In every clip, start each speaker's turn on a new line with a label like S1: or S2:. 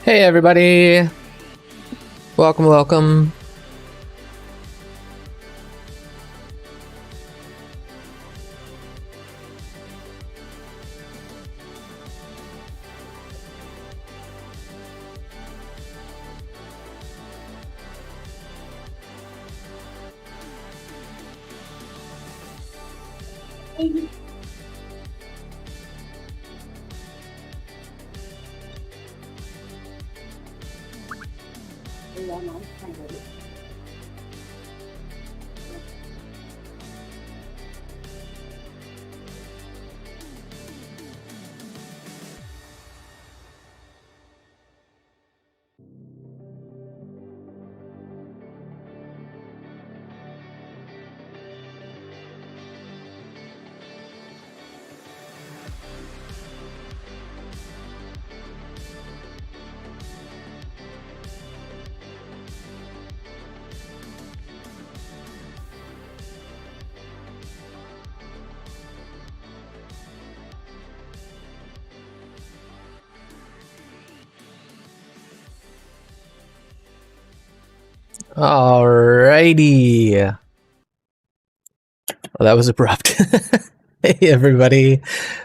S1: Hey everybody! Welcome, welcome. Alrighty. Well, that was abrupt. Hey everybody,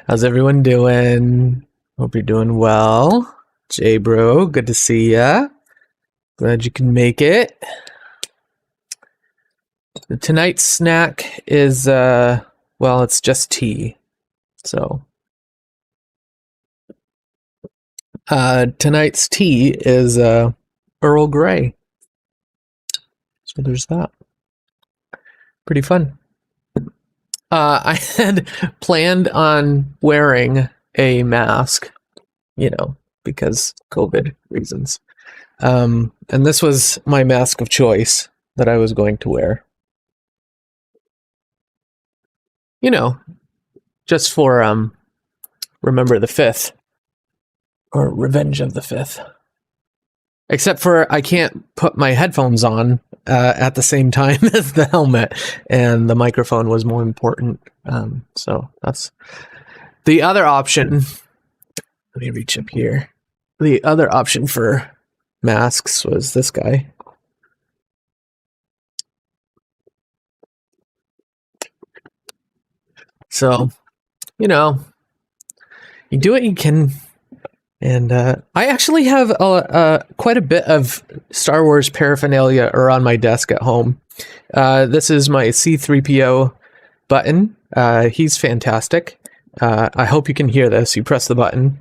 S1: how's everyone doing? Hope you're doing well. Jay bro, good to see ya. Glad you can make it. Tonight's snack is well, it's just tea. So tonight's tea is Earl Grey. So there's that. Pretty fun. I had planned on wearing a mask, you know, because COVID reasons. And this was my mask of choice that I was going to wear. You know, just for Remember the 5th. Or Revenge of the 5th. Except for I can't put my headphones on at the same time as the helmet, and the microphone was more important. So that's the other option. Let me reach up here. The other option for masks was this guy. So, you know, you do what you can. And I actually have quite a bit of Star Wars paraphernalia around my desk at home. This is my C-3PO button. He's fantastic. I hope you can hear this. You press the button.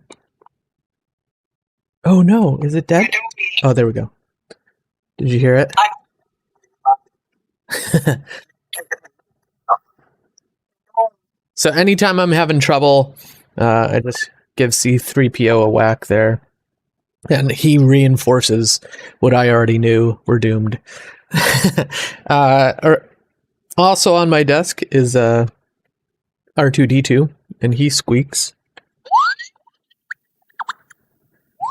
S1: Oh no, is it dead? Oh, there we go. Did you hear it? So anytime I'm having trouble, I just give C-3PO a whack there, and he reinforces what I already knew. We're doomed. Also on my desk is R2-D2, and he squeaks.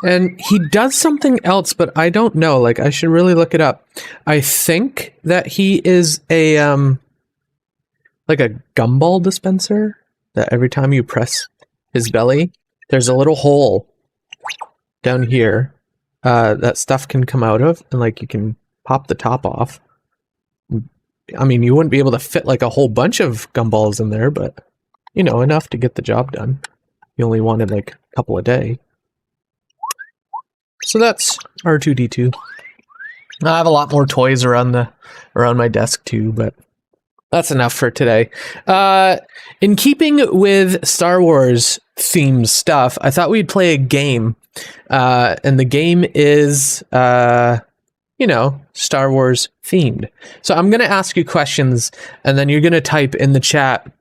S1: And he does something else, but I don't know. Like, I should really look it up. I think that he is a like a gumball dispenser, that every time you press his belly, there's a little hole down here that stuff can come out of, and like you can pop the top off. I mean, you wouldn't be able to fit like a whole bunch of gumballs in there, but you know, enough to get the job done. You only wanted like a couple a day. So that's R2-D2. I have a lot more toys around my desk too, but that's enough for today. In keeping with Star Wars themed stuff, I thought we'd play a game. And the game is, you know, Star Wars themed. So I'm going to ask you questions, and then you're going to type in the chat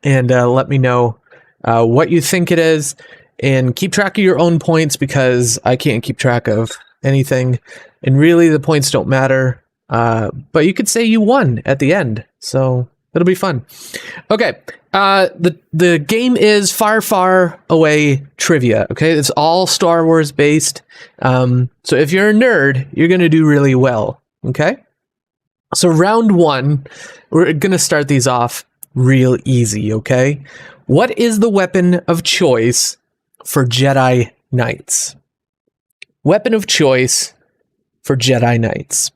S1: and let me know what you think it is. And keep track of your own points, because I can't keep track of anything. And really, the points don't matter. But you could say you won at the end, so it'll be fun. Okay, the game is Far, Far Away Trivia. Okay, it's all Star Wars based. So if you're a nerd, you're gonna do really well. Okay, so round one, we're gonna start these off real easy. Okay, what is the weapon of choice for Jedi Knights? weapon of choice for Jedi Knights.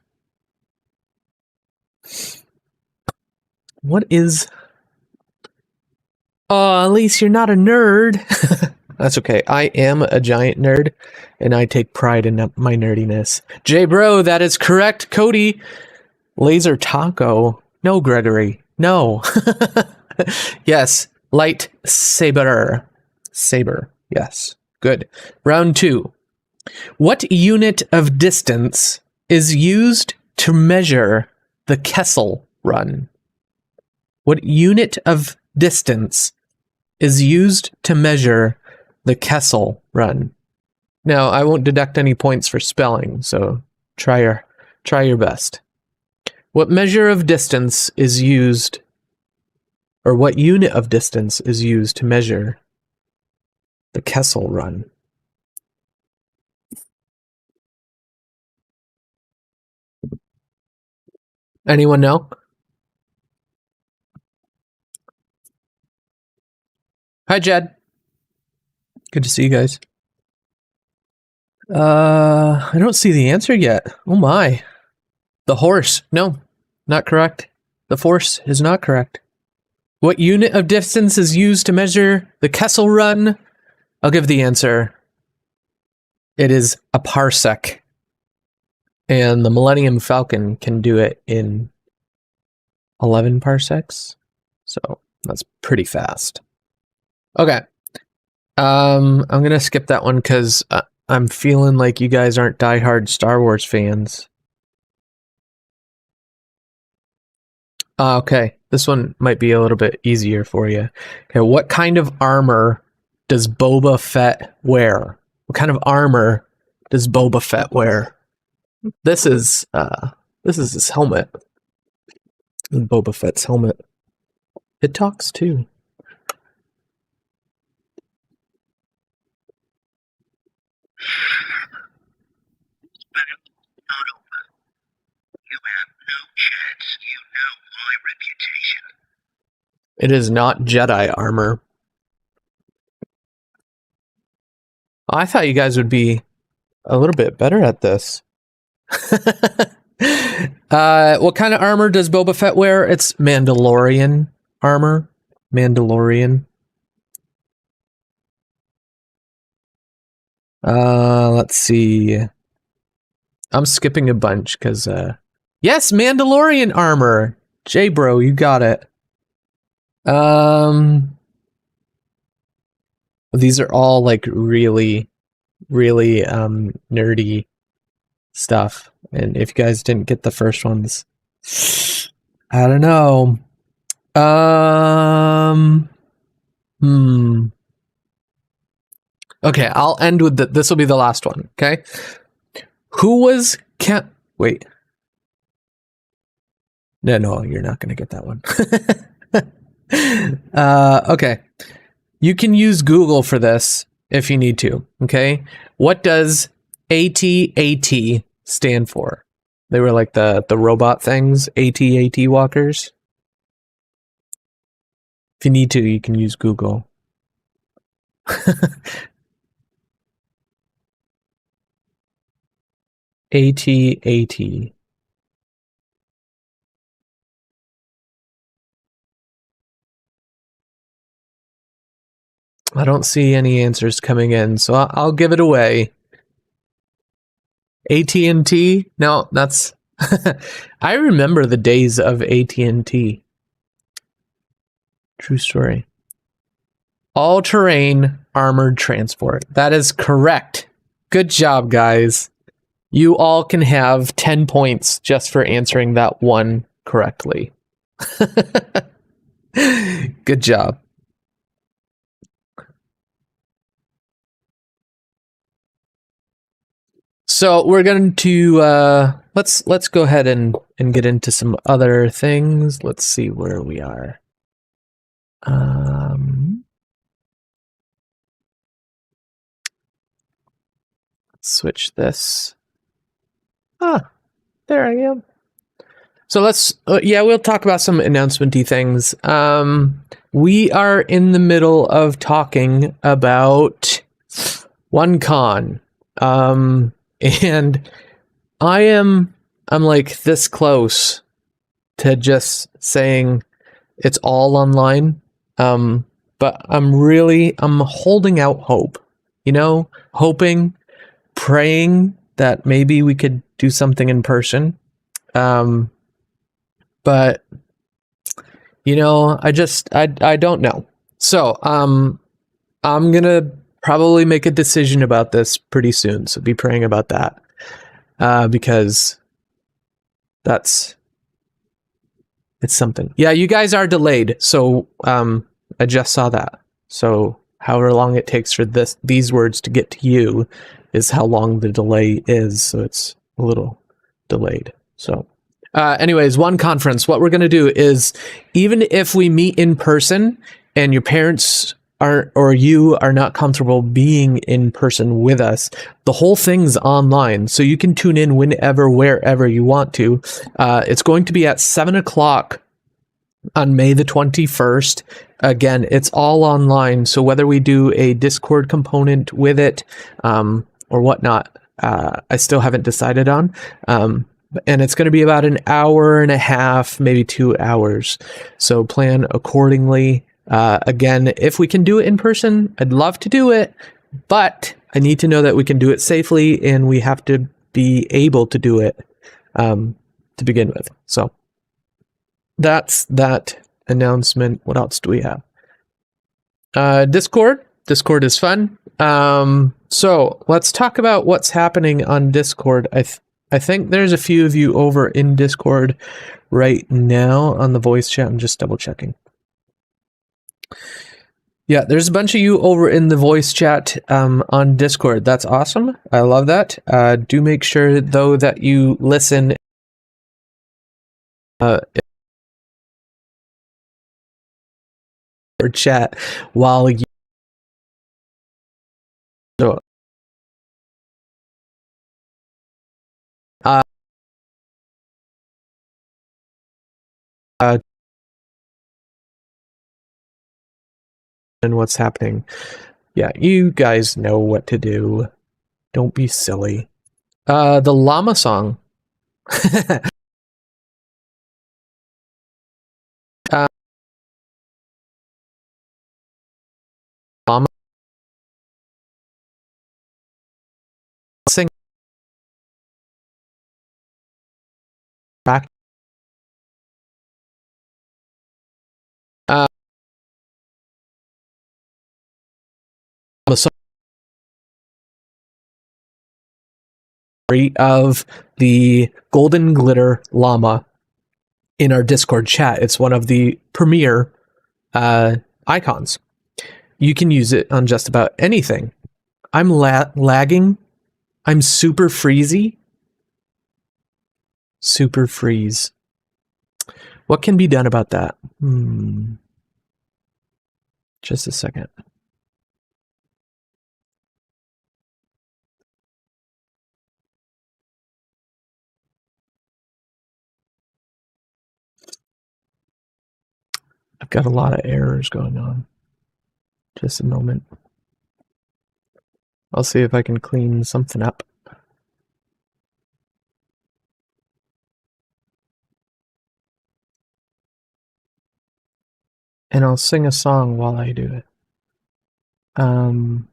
S1: What is... Oh, at least you're not a nerd. That's okay. I am a giant nerd, and I take pride in my nerdiness. J Bro, that is correct. Cody, laser taco. No, Gregory. No. Yes, light saber. Saber. Yes. Good. Round 2. What unit of distance is used to measure the Kessel Run? What unit of distance is used to measure the Kessel Run? Now, I won't deduct any points for spelling, so try your best. What measure of distance is used, or what unit of distance is used to measure the Kessel Run? Anyone know? Hi, Jed. Good to see you guys. I don't see the answer yet. Oh my. The horse. No, not correct. The force is not correct. What unit of distance is used to measure the Kessel Run? I'll give the answer. It is a parsec. And the Millennium Falcon can do it in 11 parsecs. So that's pretty fast. Okay. I'm going to skip that one because I'm feeling like you guys aren't diehard Star Wars fans. Okay. This one might be a little bit easier for you. Okay. What kind of armor does Boba Fett wear? What kind of armor does Boba Fett wear? This is his helmet. Boba Fett's helmet. It talks too.
S2: You have no chance. You know my reputation.
S1: It is not Jedi armor. I thought you guys would be a little bit better at this. What kind of armor does Boba Fett wear? It's Mandalorian armor. Mandalorian. Let's see. I'm skipping a bunch because, yes, Mandalorian armor. J-Bro, you got it. These are all like really, really nerdy stuff. And if you guys didn't get the first ones, I don't know. Okay, I'll end with this will be the last one, okay? Who was wait. No, you're not going to get that one. Okay. You can use Google for this if you need to, okay? What does AT-AT stand for? They were like the robot things, AT-AT walkers. If you need to, you can use Google. AT-AT. I don't see any answers coming in, so I'll give it away. AT&T? No, that's... I remember the days of AT&T. True story. All-terrain armored transport. That is correct. Good job, guys. You all can have 10 points just for answering that one correctly. Good job. So we're going to let's go ahead and get into some other things. Let's see where we are. Switch this. Ah, there I am. So let's we'll talk about some announcement-y things. We are in the middle of talking about OneCon. And I'm like this close to just saying it's all online. But I'm holding out hope, hoping, praying that maybe we could do something in person. But I don't know. So, I'm gonna probably make a decision about this pretty soon. So be praying about that, because it's something. Yeah, you guys are delayed. So, I just saw that. So however long it takes for these words to get to you is how long the delay is. So it's a little delayed. So, anyways, one conference. What we're gonna do is, even if we meet in person and your parents aren't, or you are not comfortable being in person with us, the whole thing's online, so you can tune in whenever, wherever you want to. It's going to be at 7:00 on May the 21st. Again, it's all online, so whether we do a Discord component with it, or whatnot, I still haven't decided on. And it's going to be about an hour and a half, maybe 2 hours. So plan accordingly. Again, if we can do it in person, I'd love to do it, but I need to know that we can do it safely, and we have to be able to do it to begin with. So that's that announcement. What else do we have? Discord. Discord is fun. So let's talk about what's happening on Discord. I think there's a few of you over in Discord right now on the voice chat. I'm just double checking. Yeah, there's a bunch of you over in the voice chat on Discord. That's awesome. I love that. Do make sure, though, that you listen or chat while you... So, and what's happening. Yeah, you guys know what to do. Don't be silly. The llama song. Llama sing back. The story of the golden glitter llama in our Discord chat. It's one of the premier icons. You can use it on just about anything. I'm lagging. I'm super freezy. Super freeze. What can be done about that? Just a second. I've got a lot of errors going on. Just a moment. I'll see if I can clean something up. And I'll sing a song while I do it.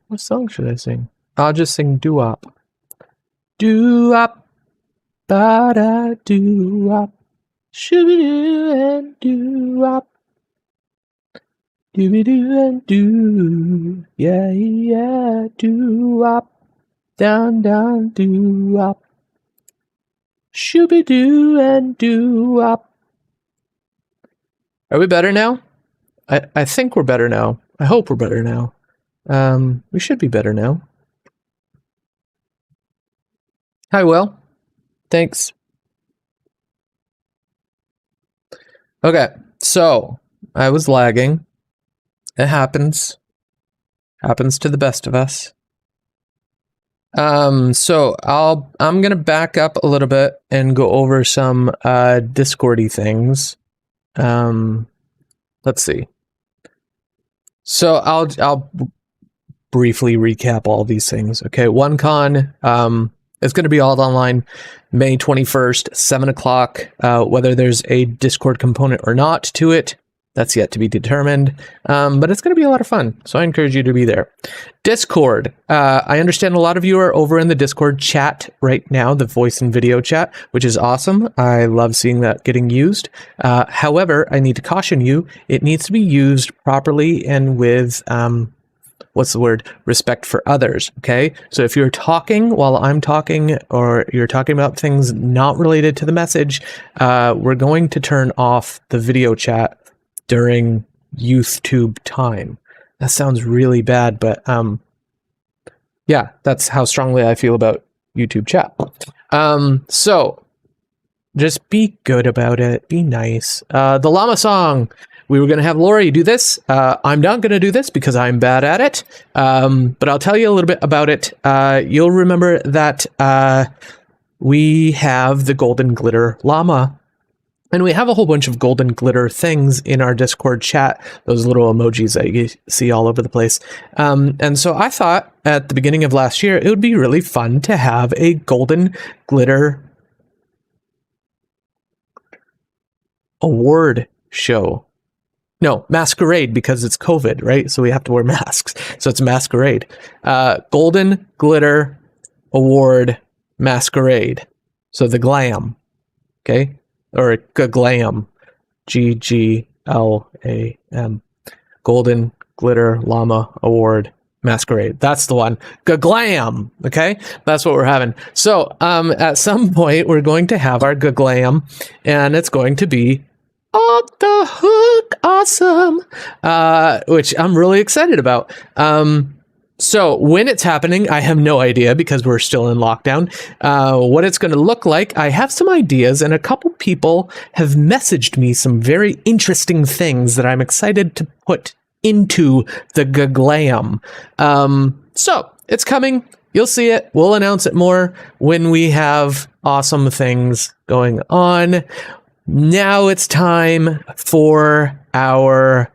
S1: What song should I sing? I'll just sing doo-wop. Doo-wop, ba-da, doo-wop, shoo-be-doo and doo-wop, doo-be-doo and doo, yeah, yeah, doo-wop, down, down, doo-wop, shoo-be-doo and doo-wop. Are we better now? I think we're better now. I hope we're better now. We should be better now. Hi, Will. Thanks. Okay, so I was lagging. It happens. Happens to the best of us. So I'm gonna back up a little bit and go over some Discordy things. Let's see. So I'll briefly recap all these things. Okay, OneCon, it's going to be all online May 21st, 7 o'clock. Whether there's a Discord component or not to it, that's yet to be determined. But it's going to be a lot of fun, so I encourage you to be there. Discord. I understand a lot of you are over in the Discord chat right now, the voice and video chat, which is awesome. I love seeing that getting used. However, I need to caution you, it needs to be used properly and with respect for others. Okay, so if you're talking while I'm talking, or you're talking about things not related to the message, we're going to turn off the video chat during YouTube time. That sounds really bad, but yeah, that's how strongly I feel about YouTube chat. So just be good about it. Be nice. The llama song. We were going to have Lori do this. I'm not going to do this because I'm bad at it. But I'll tell you a little bit about it. You'll remember that we have the golden glitter llama. And we have a whole bunch of golden glitter things in our Discord chat, those little emojis that you see all over the place. And so I thought at the beginning of last year, it would be really fun to have a golden glitter award show. No, masquerade, because it's COVID, right? So we have to wear masks. So it's masquerade. Golden glitter award masquerade. So the glam, okay? Or glam, GGLAM, Golden Glitter Llama Award Masquerade. That's the one. Glam, okay? That's what we're having. So at some point, we're going to have our glam, and it's going to be off the hook awesome, which I'm really excited about. So when it's happening, I have no idea because we're still in lockdown. What it's going to look like, I have some ideas, and a couple people have messaged me some very interesting things that I'm excited to put into the glam. So it's coming. You'll see it. We'll announce it more when we have awesome things going on. Now it's time for our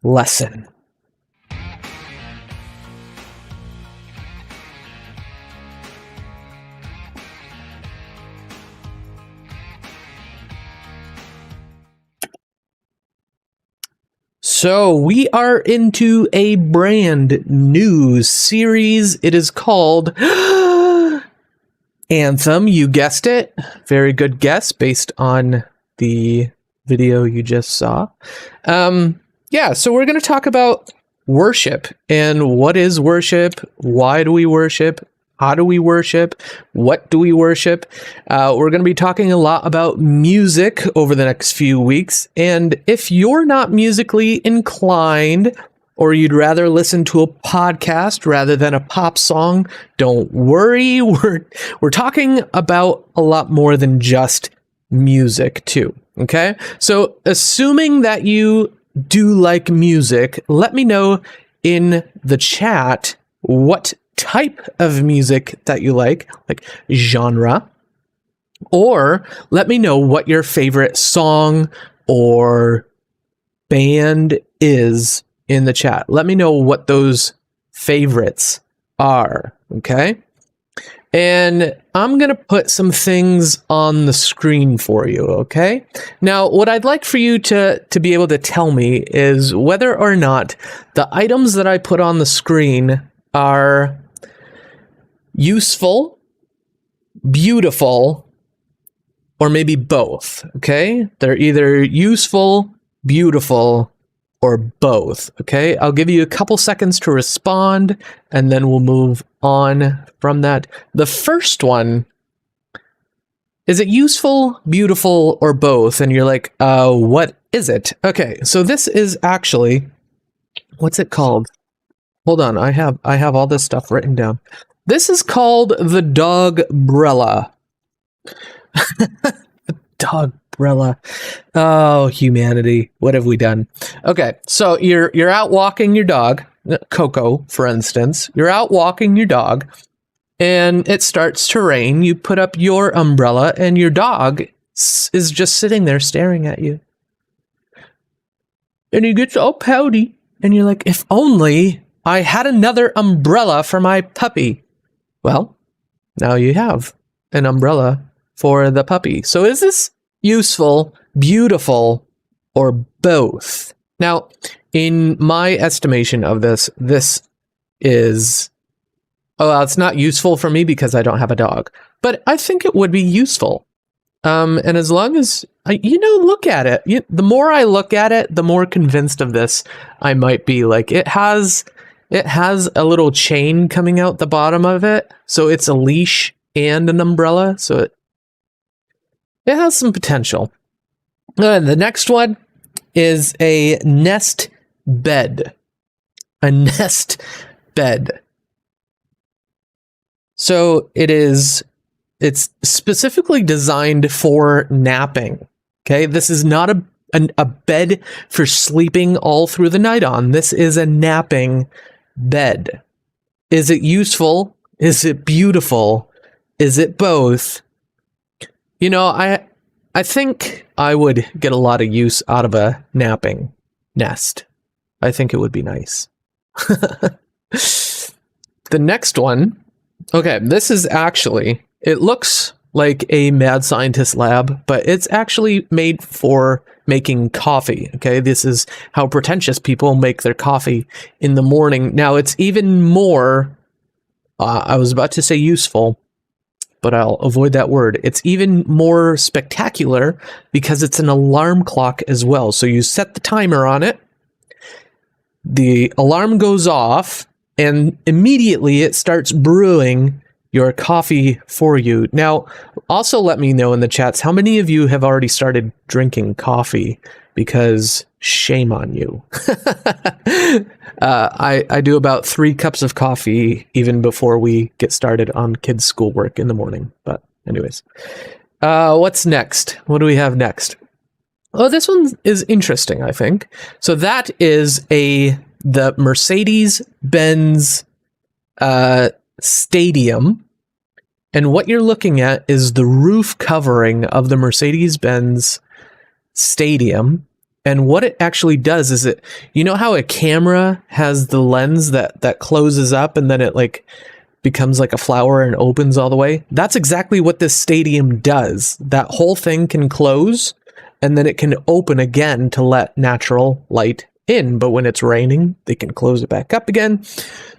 S1: lesson. So we are into a brand new series. It is called Anthem. You guessed it. Very good guess based on the video you just saw. Yeah, so we're going to talk about worship and what is worship? Why do we worship? How do we worship? What do we worship? We're going to be talking a lot about music over the next few weeks. And if you're not musically inclined, or you'd rather listen to a podcast rather than a pop song, don't worry. We're talking about a lot more than just music too. Okay? So assuming that you do like music, let me know in the chat what type of music that you like genre, or let me know what your favorite song or band is in the chat. Let me know what those favorites are, okay? And I'm going to put some things on the screen for you, okay? Now, what I'd like for you to be able to tell me is whether or not the items that I put on the screen are useful, beautiful, or maybe both, okay? They're either useful, beautiful, or both, okay? I'll give you a couple seconds to respond, and then we'll move on from that. The first one, is it useful, beautiful, or both? And you're like, what is it? Okay, so this is actually, what's it called? Hold on, I have all this stuff written down. This is called the Dogbrella. Dogbrella. Oh, humanity. What have we done? Okay, so you're out walking your dog, Coco, for instance. You're out walking your dog, and it starts to rain. You put up your umbrella, and your dog is just sitting there staring at you. And he gets all pouty, and you're like, if only I had another umbrella for my puppy. Well, now you have an umbrella for the puppy. So is this useful, beautiful, or both? Now, in my estimation of this, this is... Oh, well, it's not useful for me because I don't have a dog. But I think it would be useful. And as long as, look at it. The more I look at it, the more convinced of this I might be. Like, it has a little chain coming out the bottom of it. So it's a leash and an umbrella. So it has some potential. The next one is a nest bed. A nest bed. So it's specifically designed for napping. Okay, this is not a bed for sleeping all through the night on. This is a napping bed. Is it useful? Is it beautiful? Is it both? I think I would get a lot of use out of a napping nest. I think it would be nice. The next one. Okay, this is actually, it looks like a mad scientist lab, but it's actually made for making coffee. Okay, this is how pretentious people make their coffee in the morning. Now, it's even more, I was about to say useful, but I'll avoid that word. It's even more spectacular because it's an alarm clock as well. So you set the timer on it, the alarm goes off, and immediately it starts brewing your coffee for you. Now, also let me know in the chats how many of you have already started drinking coffee, because shame on you. I do about 3 cups of coffee even before we get started on kids' schoolwork in the morning. But anyways, what's next? What do we have next? Oh, this one is interesting, I think. So that is the Mercedes-Benz stadium. And what you're looking at is the roof covering of the Mercedes-Benz stadium. And what it actually does is how a camera has the lens that closes up and then it like becomes like a flower and opens all the way? That's exactly what this stadium does. That whole thing can close and then it can open again to let natural light in, but when it's raining, they can close it back up again.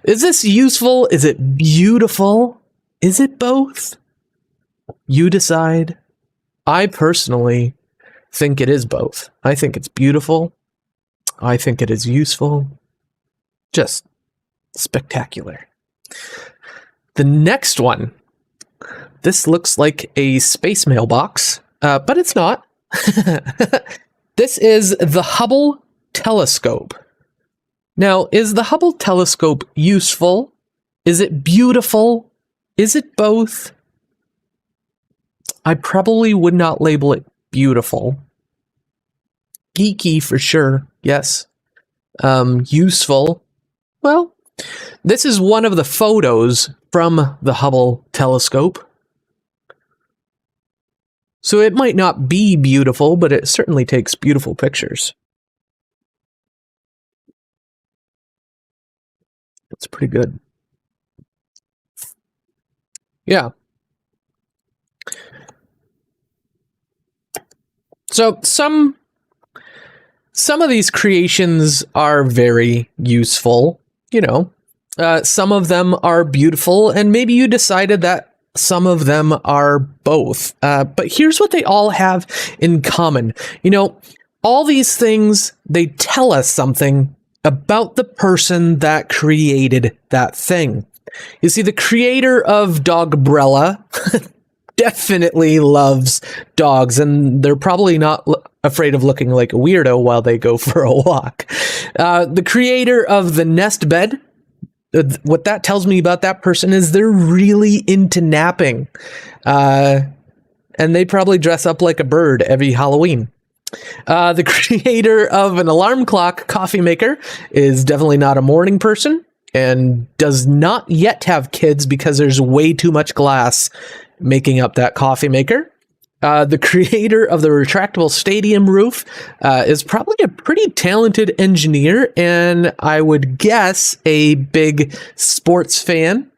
S1: Is this useful? Is it beautiful? Is it both? You decide. I personally think it is both. I think it's beautiful. I think it is useful. Just spectacular. The next one. This looks like a space mailbox, but it's not. This is the Hubble telescope. Now, is the Hubble telescope useful? Is it beautiful? Is it both? I probably would not label it beautiful. Geeky for sure, yes. Useful. Well, this is one of the photos from the Hubble telescope. So it might not be beautiful, but it certainly takes beautiful pictures. It's pretty good. Yeah. So some of these creations are very useful, some of them are beautiful, and maybe you decided that some of them are both. But here's what they all have in common. All these things, they tell us something about the person that created that thing. You see, the creator of Dogbrella definitely loves dogs, and they're probably not afraid of looking like a weirdo while they go for a walk. The creator of the nest bed, what that tells me about that person is they're really into napping. And they probably dress up like a bird every Halloween. The creator of an alarm clock coffee maker is definitely not a morning person and does not yet have kids because there's way too much glass making up that coffee maker. The creator of the retractable stadium roof is probably a pretty talented engineer, and I would guess a big sports fan.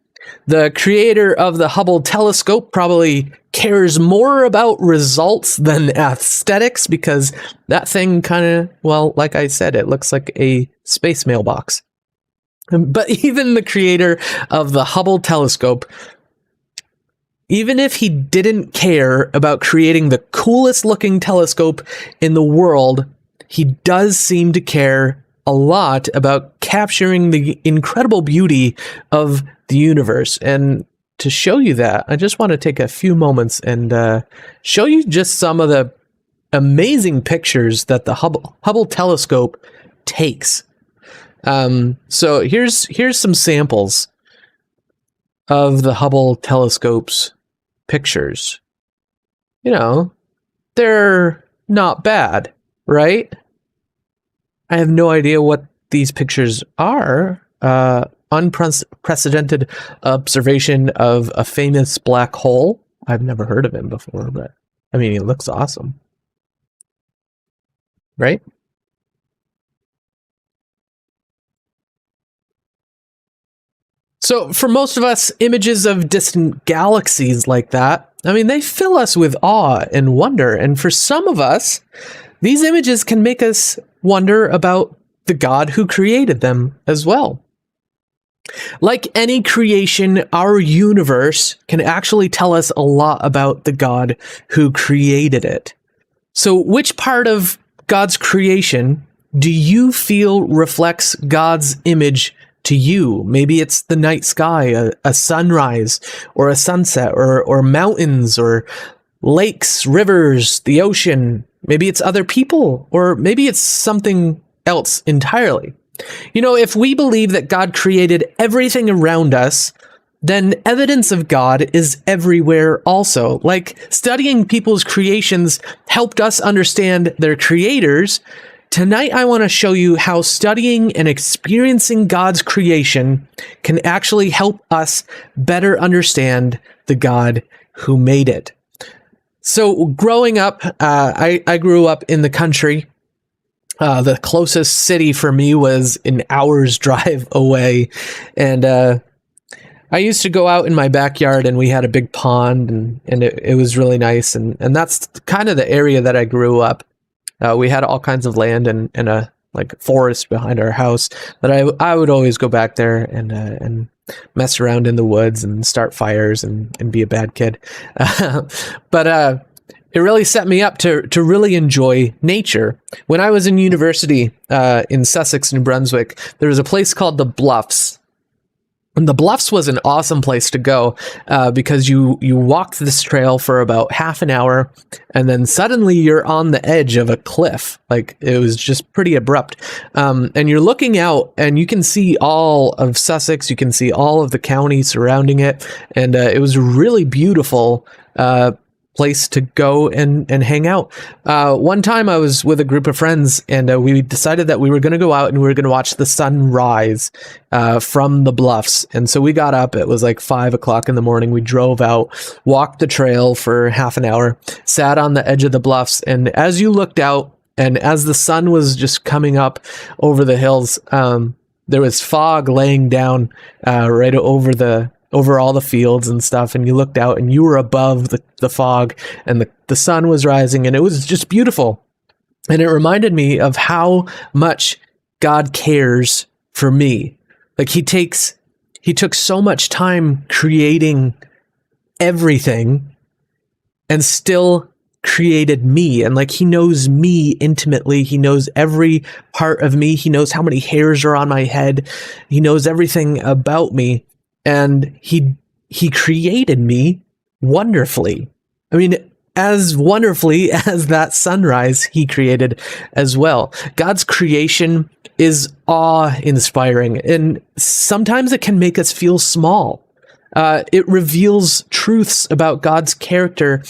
S1: The creator of the Hubble telescope probably cares more about results than aesthetics, because that thing kind of, well, like I said, it looks like a space mailbox. But even the creator of the Hubble telescope, even if he didn't care about creating the coolest looking telescope in the world, he does seem to care a lot about capturing the incredible beauty of the universe. And to show you that, I just want to take a few moments and show you just some of the amazing pictures that the Hubble telescope takes. So here's some samples of the Hubble telescope's pictures. You know, they're not bad, right? I have no idea what these pictures are. Unprecedented observation of a famous black hole. I've never heard of him before, but I mean, he looks awesome, right? So for most of us, images of distant galaxies like that, I mean, they fill us with awe and wonder. And for some of us, these images can make us wonder about the God who created them as well. Like any creation, our universe can actually tell us a lot about the God who created it. So which part of God's creation do you feel reflects God's image to you? Maybe it's the night sky, a sunrise, or a sunset, or mountains, or lakes, rivers, the ocean. Maybe it's other people, or maybe it's something else entirely. You know, if we believe that God created everything around us, then evidence of God is everywhere also. Like studying people's creations helped us understand their creators. Tonight, I want to show you how studying and experiencing God's creation can actually help us better understand the God who made it. So growing up, I grew up in the country. The closest city for me was an hour's drive away. And I used to go out in my backyard, and we had a big pond, and it was really nice. And that's kind of the area that I grew up. We had all kinds of land and a like forest behind our house that I would always go back there and mess around in the woods and start fires and be a bad kid. But it really set me up to really enjoy nature. When I was in university in Sussex, New Brunswick, there was a place called the Bluffs. And the Bluffs was an awesome place to go because you walked this trail for about half an hour, and then suddenly you're on the edge of a cliff. Like, it was just pretty abrupt. And you're looking out, and you can see all of Sussex. You can see all of the county surrounding it. And it was a really beautiful place to go and hang out. One time I was with a group of friends, and we decided that we were going to go out and we were going to watch the sun rise from the bluffs. And so we got up. It was like 5 o'clock in the morning. We drove out, walked the trail for half an hour, sat on the edge of the bluffs. And as you looked out, and as the sun was just coming up over the hills, there was fog laying down right over all the fields and stuff, and you looked out and you were above the fog, and the sun was rising, and it was just beautiful. And it reminded me of how much God cares for me. Like he took so much time creating everything and still created me. And like, he knows me intimately. He knows every part of me. He knows how many hairs are on my head. He knows everything about me. And he created me wonderfully. I mean, as wonderfully as that sunrise he created as well. God's creation is awe-inspiring, and sometimes it can make us feel small. It reveals truths about God's character,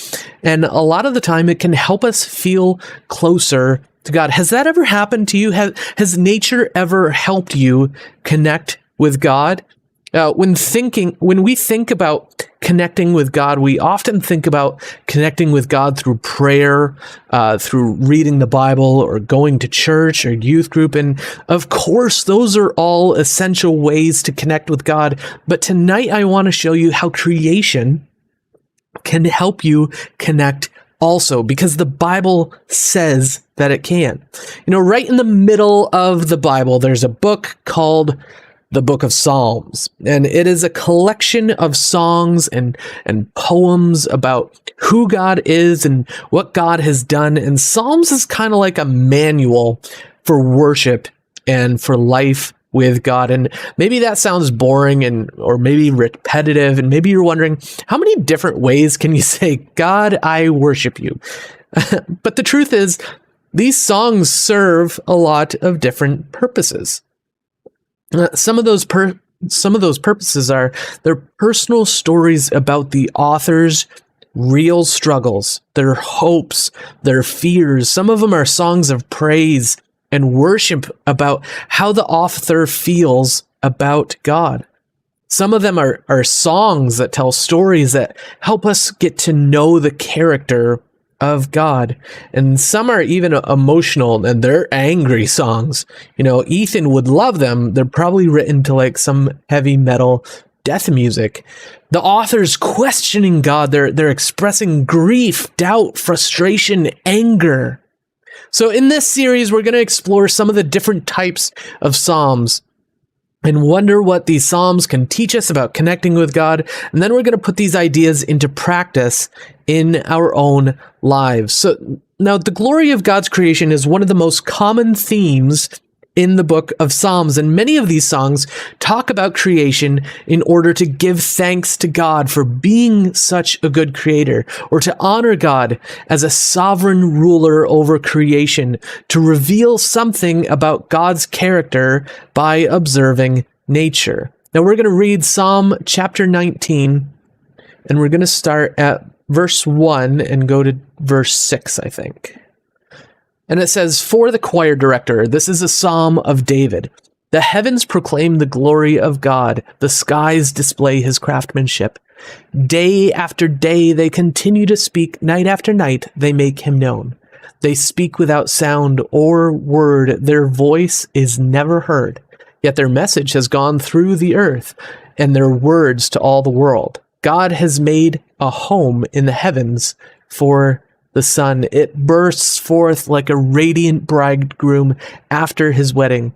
S1: and a lot of the time it can help us feel closer to God. Has that ever happened to you? Has nature ever helped you connect with God? When we think about connecting with God, we often think about connecting with God through prayer, through reading the Bible, or going to church or youth group. And of course, those are all essential ways to connect with God. But tonight, I want to show you how creation can help you connect also, because the Bible says that it can. Right in the middle of the Bible, there's a book called the Book of Psalms, and it is a collection of songs and poems about who God is and what God has done. And Psalms is kind of like a manual for worship and for life with God. And maybe that sounds boring or maybe repetitive, and maybe you're wondering, how many different ways can you say, God, I worship you? But the truth is, these songs serve a lot of different purposes. Some of those purposes are their personal stories about the author's real struggles, their hopes, their fears. Some of them are songs of praise and worship about how the author feels about God. Some of them are songs that tell stories that help us get to know the character of God. And some are even emotional, and they're angry songs. Ethan would love them. They're probably written to like some heavy metal death music. The author's questioning God. They're expressing grief, doubt, frustration, anger. So in this series, we're going to explore some of the different types of Psalms and wonder what these Psalms can teach us about connecting with God. And then we're going to put these ideas into practice in our own lives. So now, the glory of God's creation is one of the most common themes in the book of Psalms, and many of these songs talk about creation in order to give thanks to God for being such a good creator, or to honor God as a sovereign ruler over creation, to reveal something about God's character by observing nature. Now we're going to read Psalm chapter 19, and we're going to start at verse 1 and go to verse 6, I think. And it says, "For the choir director, this is a psalm of David. The heavens proclaim the glory of God. The skies display his craftsmanship. Day after day they continue to speak. Night after night they make him known. They speak without sound or word. Their voice is never heard. Yet their message has gone through the earth, and their words to all the world. God has made a home in the heavens for the sun. It bursts forth like a radiant bridegroom after his wedding.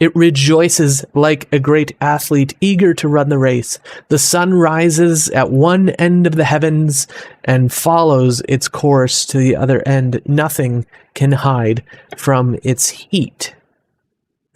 S1: It rejoices like a great athlete eager to run the race. The sun rises at one end of the heavens and follows its course to the other end. Nothing can hide from its heat."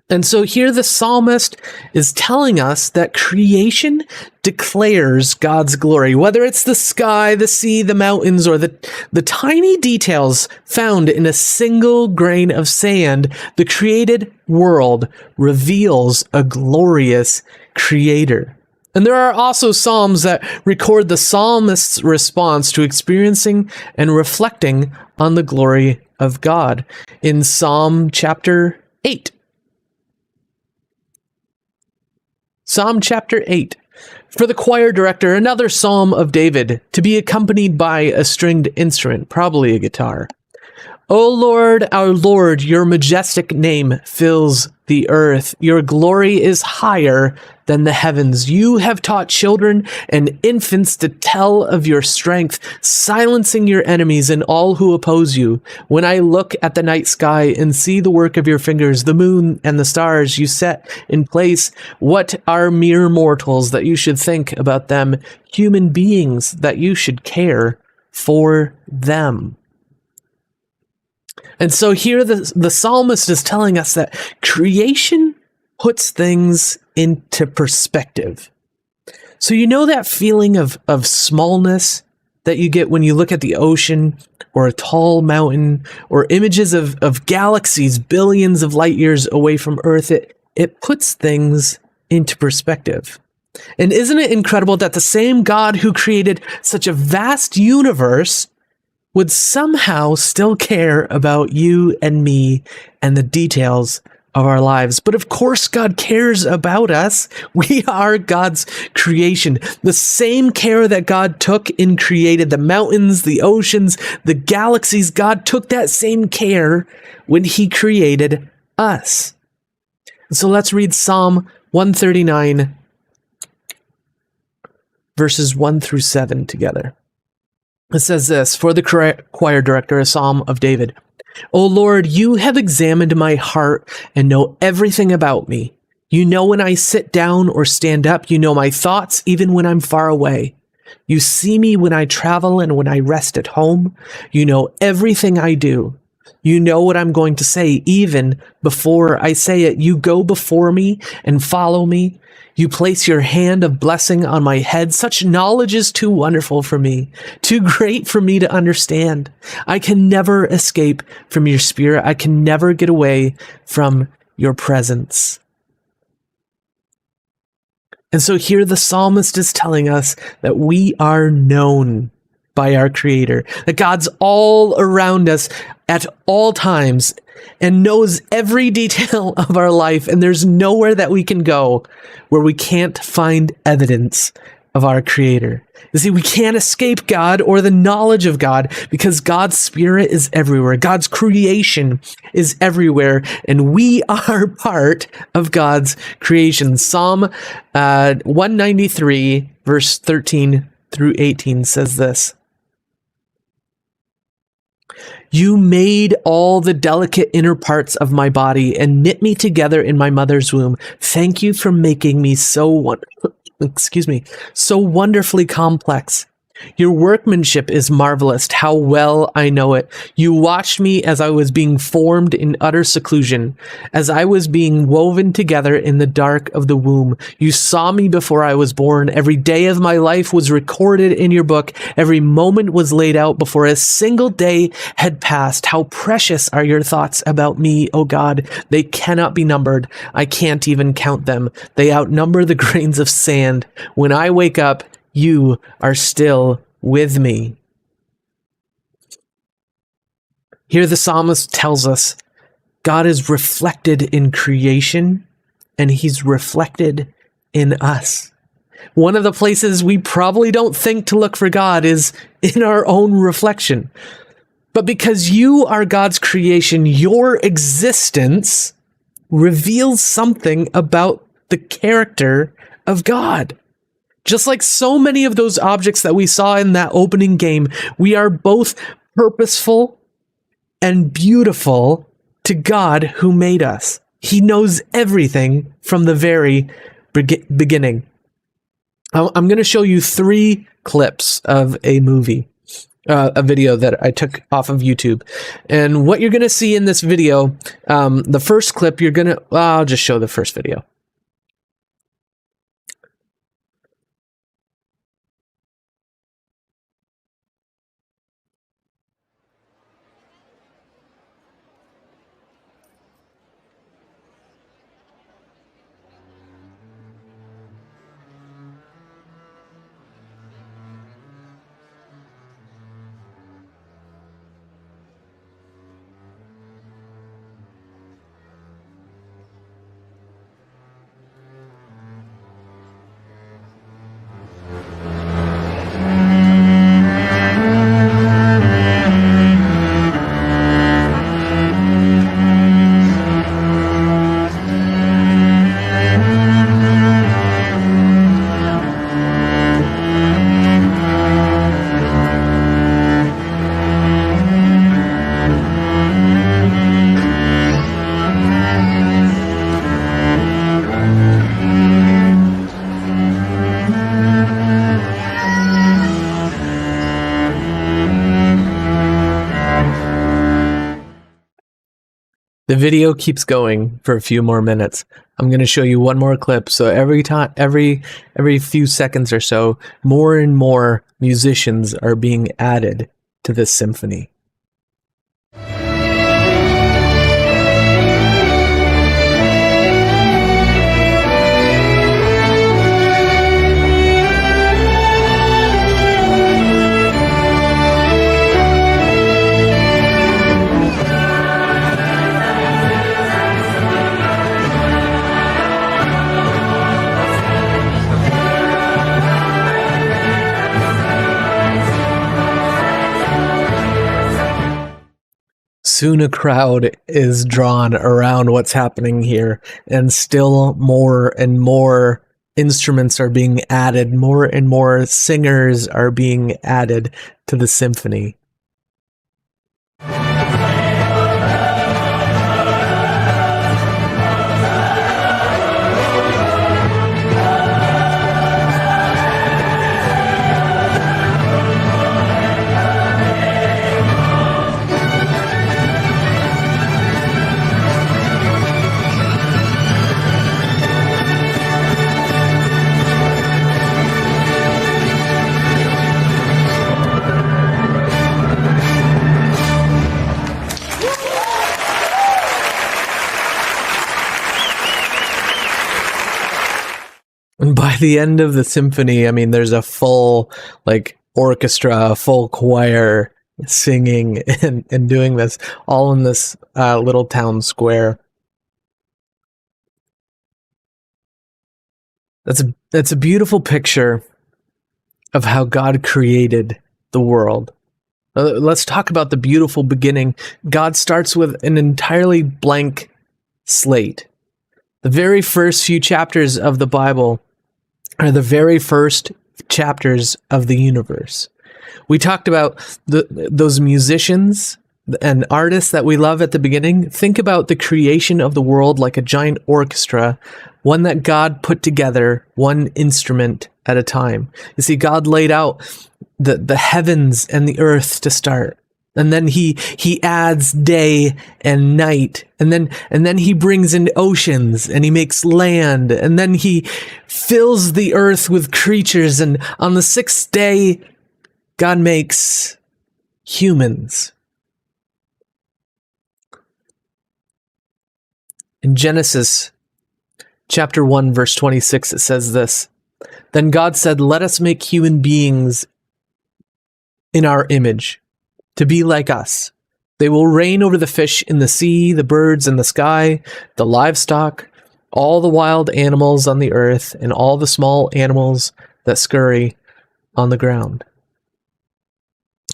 S1: And so here the psalmist is telling us that creation declares God's glory, whether it's the sky, the sea, the mountains, or the tiny details found in a single grain of sand. The created world reveals a glorious creator. And there are also psalms that record the psalmist's response to experiencing and reflecting on the glory of God. In Psalm chapter 8, Psalm chapter 8, "For the choir director, another psalm of David, to be accompanied by a stringed instrument, probably a guitar. O Lord, our Lord, your majestic name fills the earth. Your glory is higher than the heavens. You have taught children and infants to tell of your strength, silencing your enemies and all who oppose you. When I look at the night sky and see the work of your fingers, the moon and the stars you set in place, what are mere mortals that you should think about them, human beings that you should care for them?" And so here the psalmist is telling us that creation puts things into perspective. So that feeling of smallness that you get when you look at the ocean or a tall mountain or images of galaxies billions of light years away from Earth, it puts things into perspective. And isn't it incredible that the same God who created such a vast universe would somehow still care about you and me and the details of our lives. But of course, God cares about us. We are God's creation. The same care that God took and created the mountains, the oceans, the galaxies, God took that same care when he created us. So let's read Psalm 139, verses 1 through 7 together. It says this, for the choir director, a psalm of David. O Lord, you have examined my heart and know everything about me. You know when I sit down or stand up. You know my thoughts even when I'm far away. You see me when I travel and when I rest at home. You know everything I do. You know what I'm going to say even before I say it. You go before me and follow me. You place your hand of blessing on my head. Such knowledge is too wonderful for me, too great for me to understand. I can never escape from your spirit. I can never get away from your presence. And so here the psalmist is telling us that we are known by our Creator, that God's all around us at all times and knows every detail of our life, and there's nowhere that we can go where we can't find evidence of our Creator. You see, we can't escape God or the knowledge of God because God's Spirit is everywhere. God's creation is everywhere, and we are part of God's creation. Psalm 193, verse 13 through 18 says this. You made all the delicate inner parts of my body and knit me together in my mother's womb. Thank you for making me so wonderfully complex. Your workmanship is marvelous. How well I know it. You watched me as I was being formed in utter seclusion, as I was being woven together in the dark of the womb. You saw me before I was born. Every day of my life was recorded in your book. Every moment was laid out before a single day had passed. How precious are your thoughts about me, O God. They cannot be numbered. I can't even count them. They outnumber the grains of sand. When I wake up, you are still with me. Here the psalmist tells us God is reflected in creation and he's reflected in us. One of the places we probably don't think to look for God is in our own reflection. But because you are God's creation, your existence reveals something about the character of God. Just like so many of those objects that we saw in that opening game, we are both purposeful and beautiful to God who made us. He knows everything from the very beginning. I'm going to show you 3 clips of a video that I took off of YouTube. And what you're going to see in this video, the first clip, I'll just show the first video. The video keeps going for a few more minutes. I'm going to show you one more clip. So every few seconds or so, more and more musicians are being added to this symphony. soon a crowd is drawn around what's happening here, and still more and more instruments are being added, more and more singers are being added to the symphony. And by the end of the symphony, I mean, there's a full orchestra, a full choir singing and doing this all in this little town square. That's a beautiful picture of how God created the world. Let's talk about the beautiful beginning. God starts with an entirely blank slate. The very first few chapters of the Bible are the very first chapters of the universe. We talked about those musicians and artists that we love at the beginning. Think about the creation of the world like a giant orchestra, one that God put together, one instrument at a time. You see, God laid out the heavens and the earth to start. And then he adds day and night, and then he brings in oceans, and he makes land, and then he fills the earth with creatures, and on the sixth day, God makes humans. In Genesis chapter 1, verse 26, it says this: "Then God said, 'Let us make human beings in our image, to be like us. They will reign over the fish in the sea, the birds in the sky, the livestock, all the wild animals on the earth, and all the small animals that scurry on the ground.'"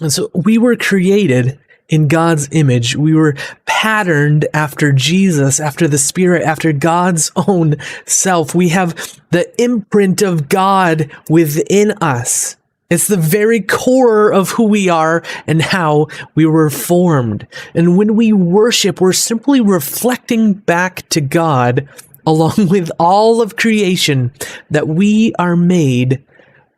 S1: And so we were created in God's image. We were patterned after Jesus, after the Spirit, after God's own self. We have the imprint of God within us. It's the very core of who we are and how we were formed. And when we worship, we're simply reflecting back to God, along with all of creation, that we are made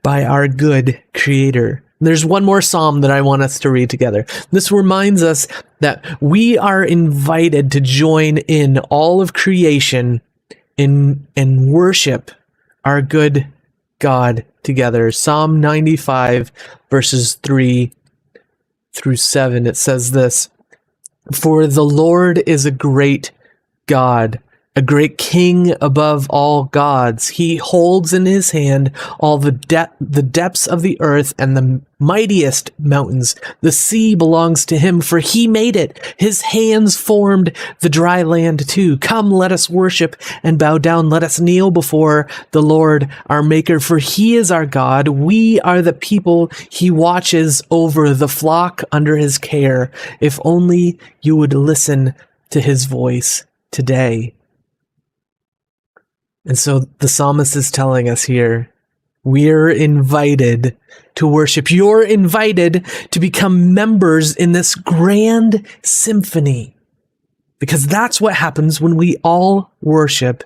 S1: by our good Creator. There's one more psalm that I want us to read together. This reminds us that we are invited to join in all of creation and worship our good God together. Psalm 95, verses 3 through 7. It says this: "For the Lord is a great God, a great King above all gods. He holds in his hand all the depths of the earth and the mightiest mountains. The sea belongs to him, for he made it. His hands formed the dry land too. Come, let us worship and bow down. Let us kneel before the Lord our Maker, for he is our God. We are the people he watches over, the flock under his care. If only you would listen to his voice today." And so the psalmist is telling us here, we're invited to worship. You're invited to become members in this grand symphony, because that's what happens when we all worship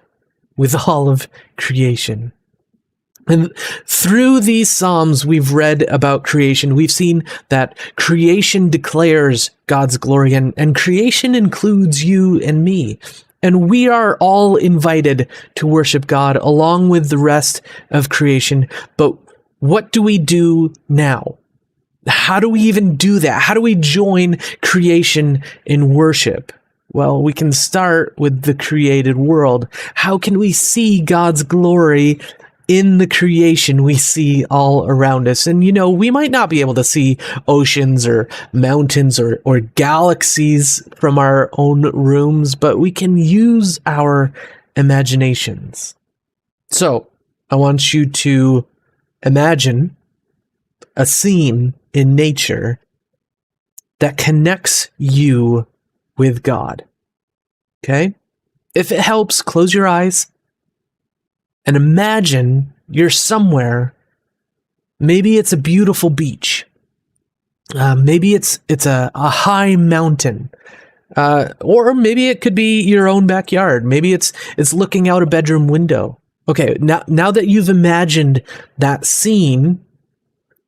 S1: with all of creation. And through these psalms we've read about creation, we've seen that creation declares God's glory, and creation includes you and me. And we are all invited to worship God along with the rest of creation. But what do we do now? How do we even do that? How do we join creation in worship? Well, we can start with the created world. How can we see God's glory in the creation we see all around us? And we might not be able to see oceans or mountains or galaxies from our own rooms, but we can use our imaginations. So I want you to imagine a scene in nature that connects you with God. Okay? If it helps, close your eyes and imagine you're somewhere. Maybe it's a beautiful beach. Maybe it's a high mountain. Or maybe it could be your own backyard. Maybe it's looking out a bedroom window. Okay, now that you've imagined that scene,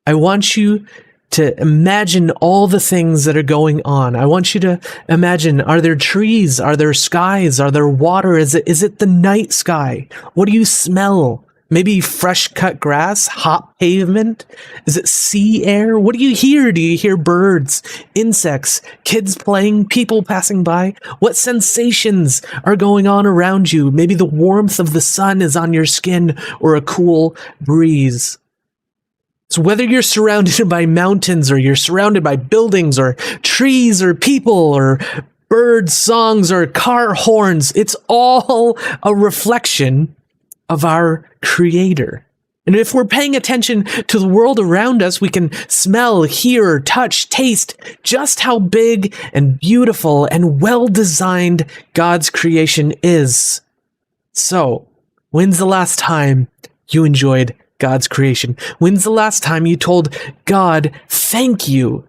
S1: I want you to imagine all the things that are going on. I want you to imagine, are there trees? Are there skies? Are there water? Is it the night sky? What do you smell? Maybe fresh cut grass, hot pavement? Is it sea air? What do you hear? Do you hear birds, insects, kids playing, people passing by? What sensations are going on around you? Maybe the warmth of the sun is on your skin or a cool breeze. So whether you're surrounded by mountains or you're surrounded by buildings or trees or people or bird songs or car horns, it's all a reflection of our Creator. And if we're paying attention to the world around us, we can smell, hear, touch, taste just how big and beautiful and well-designed God's creation is. So, when's the last time you enjoyed God's creation? When's the last time you told God, thank you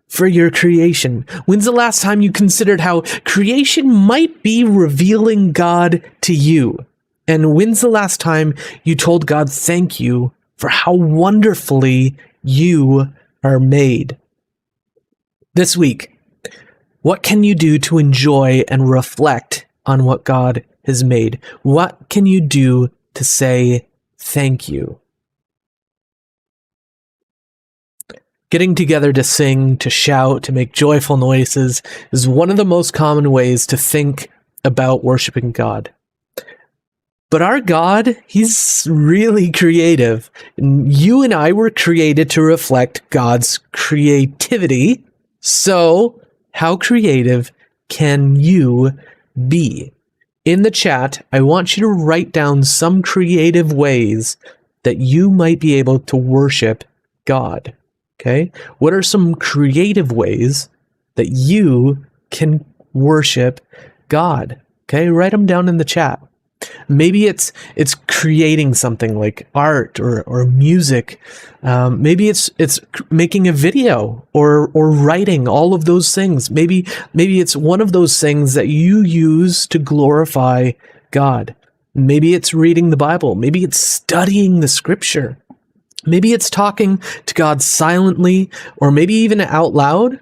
S1: for your creation? When's the last time you considered how creation might be revealing God to you? And when's the last time you told God thank you for how wonderfully you are made? This week, what can you do to enjoy and reflect on what God has made? What can you do to say thank you? Getting together to sing, to shout, to make joyful noises is one of the most common ways to think about worshiping God. But our God, he's really creative. And you and I were created to reflect God's creativity. So, how creative can you be? In the chat, I want you to write down some creative ways that you might be able to worship God. Okay? What are some creative ways that you can worship God? Okay? Write them down in the chat. Maybe it's creating something like art or music. Maybe it's making a video or writing, all of those things. Maybe it's one of those things that you use to glorify God. Maybe it's reading the Bible. Maybe it's studying the scripture. Maybe it's talking to God silently or maybe even out loud.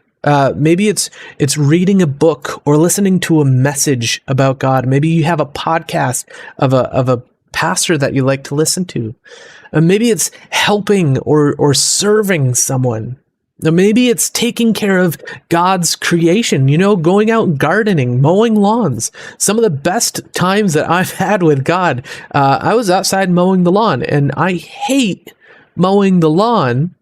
S1: Maybe it's reading a book or listening to a message about God. Maybe you have a podcast of a pastor that you like to listen to. Maybe it's helping or serving someone. Maybe it's taking care of God's creation, going out gardening, mowing lawns. Some of the best times that I've had with God, I was outside mowing the lawn, and I hate mowing the lawn,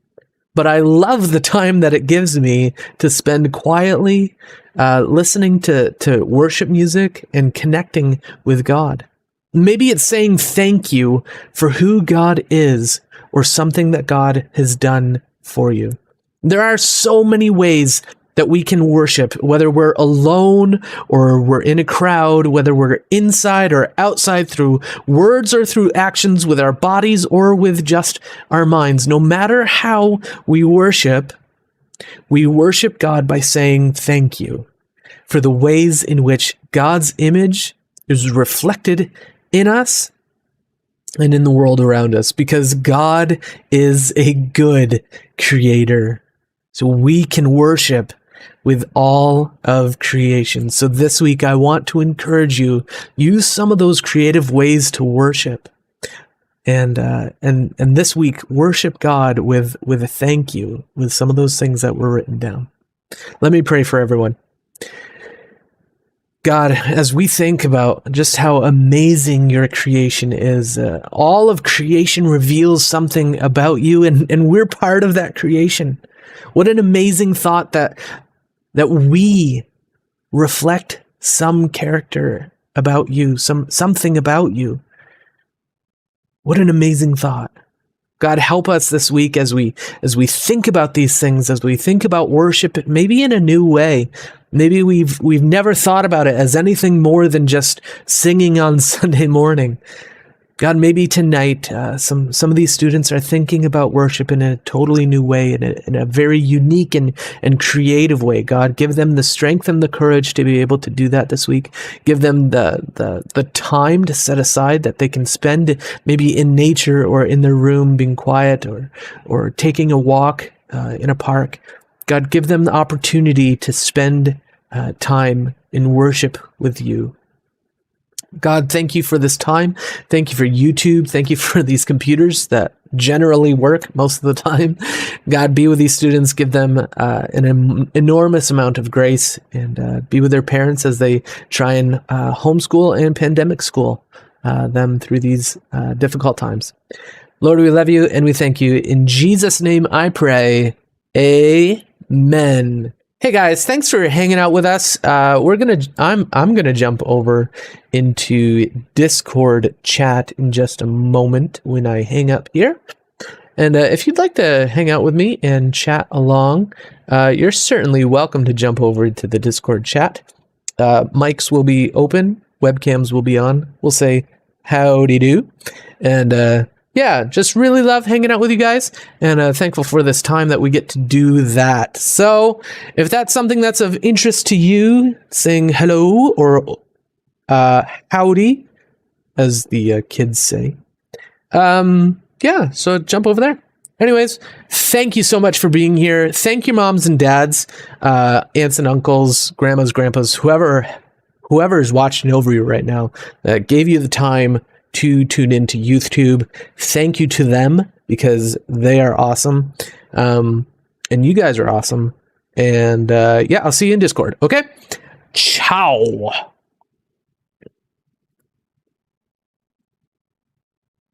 S1: but I love the time that it gives me to spend quietly listening to worship music and connecting with God. Maybe it's saying thank you for who God is or something that God has done for you. There are so many ways that we can worship, whether we're alone or we're in a crowd, whether we're inside or outside, through words or through actions, with our bodies or with just our minds. No matter how we worship God by saying thank you for the ways in which God's image is reflected in us and in the world around us, because God is a good creator. So we can worship with all of creation. So this week, I want to encourage you, use some of those creative ways to worship. And this week, worship God with a thank you, with some of those things that were written down. Let me pray for everyone. God, as we think about just how amazing your creation is, all of creation reveals something about you, and we're part of that creation. What an amazing thought that we reflect some character about you, something about you. What an amazing thought. God, help us this week as we think about these things, as we think about worship, maybe in a new way. Maybe we've never thought about it as anything more than just singing on Sunday morning. God, maybe tonight some of these students are thinking about worship in a totally new way, in a very unique and creative way. God, give them the strength and the courage to be able to do that this week. Give them the time to set aside that they can spend maybe in nature or in their room being quiet or taking a walk in a park. God, give them the opportunity to spend time in worship with you. God, thank you for this time. Thank you for YouTube. Thank you for these computers that generally work most of the time. God, be with these students. Give them an enormous amount of grace, and be with their parents as they try and homeschool and pandemic school them through these difficult times. Lord, we love you and we thank you. In Jesus' name I pray. Amen. Hey guys, thanks for hanging out with us. I'm gonna jump over into Discord chat in just a moment when I hang up here. And if you'd like to hang out with me and chat along, you're certainly welcome to jump over to the Discord chat. Mics will be open, webcams will be on. We'll say howdy do, and yeah, just really love hanging out with you guys, and thankful for this time that we get to do that. So if that's something that's of interest to you, saying hello or howdy, as the kids say, yeah, so jump over there. Anyways, thank you so much for being here. Thank your moms and dads, aunts and uncles, grandmas, grandpas, whoever is watching over you right now, that gave you the time to tune into YouTube. Thank you to them, because they are awesome. And you guys are awesome. And yeah, I'll see you in Discord. Okay? Ciao.